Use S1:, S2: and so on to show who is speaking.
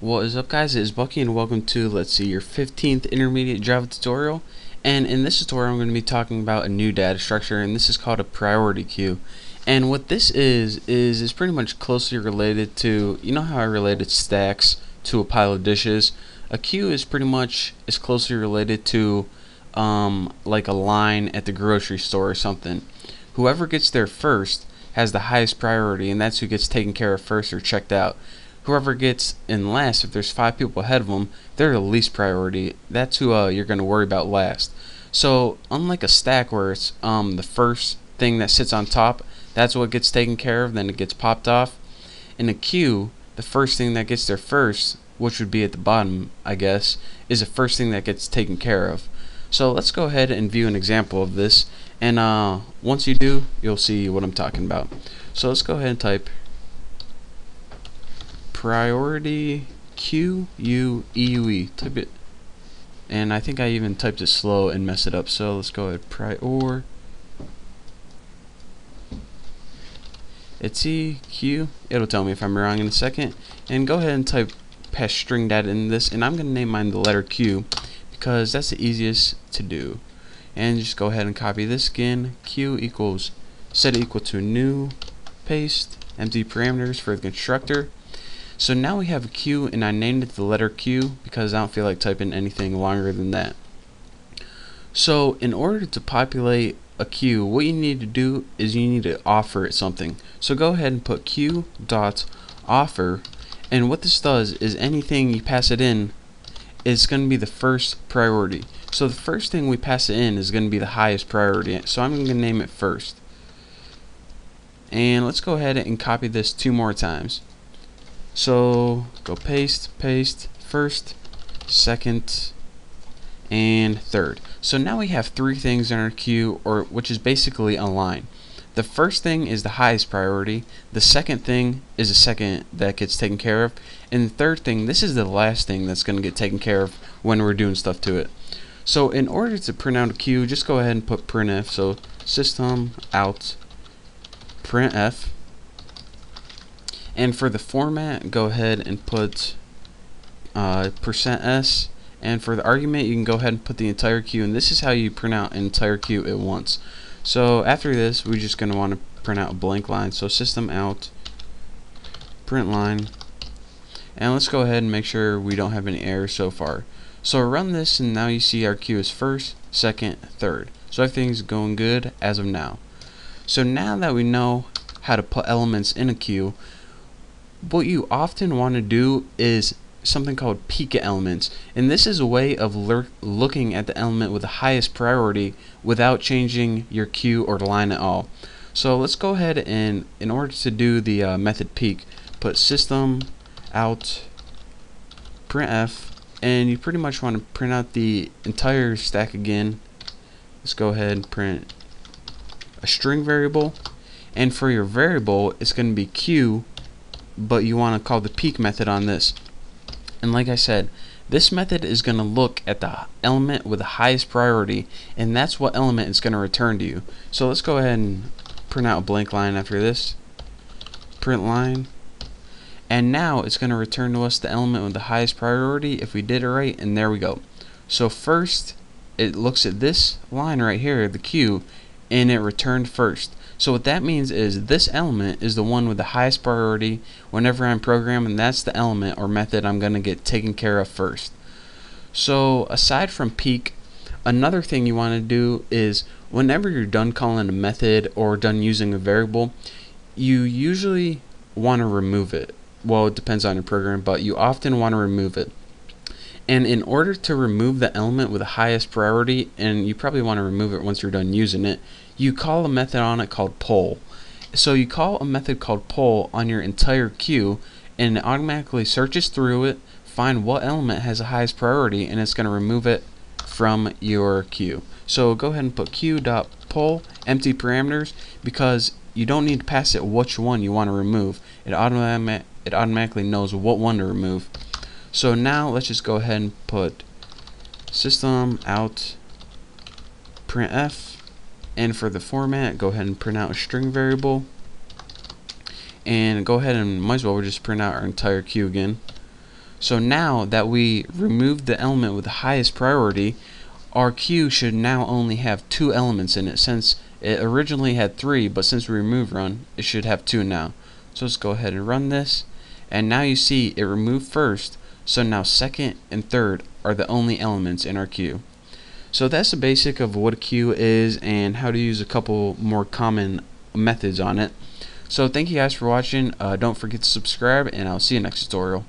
S1: What is up, guys? It is Bucky and welcome to, let's see, your 15th intermediate Java tutorial. And in this tutorial I'm going to be talking about a new data structure, and this is called a priority queue. And what this is pretty much closely related to, you know how I related stacks to a pile of dishes? A queue is pretty much as closely related to like a line at the grocery store or something. Whoever gets there first has the highest priority, and that's who gets taken care of first or checked out. Whoever gets in last, if there's 5 people ahead of them, they're the least priority. That's who you're going to worry about last. So unlike a stack where it's the first thing that sits on top, that's what gets taken care of, then it gets popped off. In a queue, the first thing that gets there first, which would be at the bottom, I guess, is the first thing that gets taken care of. So let's go ahead and view an example of this, and once you do, you'll see what I'm talking about. So let's go ahead and type priority queue, type it, and I think I even typed it slow and messed it up, so let's go ahead, prior queue. It'll tell me if I'm wrong in a second, and go ahead and type pass string data in this, and I'm going to name mine the letter Q because that's the easiest to do. And just go ahead and copy this again, Q equals, set it equal to new, paste, empty parameters for the constructor. So now we have a queue, and I named it the letter Q because I don't feel like typing anything longer than that. So in order to populate a queue, what you need to do is you need to offer it something. So go ahead and put queue dot offer, and what this does is anything you pass it in is going to be the first priority. So the first thing we pass it in is going to be the highest priority. So I'm going to name it first. And let's go ahead and copy this 2 more times. So go paste, first, second, and third. So now we have 3 things in our queue, or which is basically a line. The first thing is the highest priority, the second thing is the second that gets taken care of, and the third thing, this is the last thing that's going to get taken care of when we're doing stuff to it. So in order to print out a queue, just go ahead and put printf, so system out printf. And for the format, go ahead and put %s, and for the argument you can go ahead and put the entire queue, and this is how you print out an entire queue at once. So after this, we're just going to want to print out a blank line, so system out print line, and let's go ahead and make sure we don't have any errors so far. So run this, and now you see our queue is first, second, third. So everything's going good as of now. So now that we know how to put elements in a queue, what you often want to do is something called peek elements, and this is a way of looking at the element with the highest priority without changing your queue or line at all. So let's go ahead and, in order to do the method peek, put system out printf, and you pretty much want to print out the entire stack again. Let's go ahead and print a string variable, and for your variable it's going to be q, but you want to call the peek method on this. And like I said, this method is going to look at the element with the highest priority, and that's what element it's going to return to you. So let's go ahead and print out a blank line after this, print line, and now it's going to return to us the element with the highest priority if we did it right, and there we go. So first it looks at this line right here, the queue, and it returned first. So what that means is this element is the one with the highest priority whenever I'm programming. That's the element or method I'm going to get taken care of first. So aside from peek, another thing you want to do is whenever you're done calling a method or done using a variable, you usually want to remove it. Well, it depends on your program, but you often want to remove it. And in order to remove the element with the highest priority, and you probably want to remove it once you're done using it, you call a method on it called poll. So you call a method called poll on your entire queue, and it automatically searches through it, find what element has the highest priority, and it's going to remove it from your queue. So go ahead and put queue.poll empty parameters, because you don't need to pass it which one you want to remove. It automatically knows what one to remove. So now let's just go ahead and put system out printf, and for the format, go ahead and print out a string variable, and go ahead and might as well just print out our entire queue again. So now that we removed the element with the highest priority, our queue should now only have 2 elements in it, since it originally had 3, but since we removed run, it should have 2 now. So let's go ahead and run this, and now you see it removed first, so now second and third are the only elements in our queue. So that's the basic of what a queue is and how to use a couple more common methods on it. So thank you guys for watching. Don't forget to subscribe, and I'll see you next tutorial.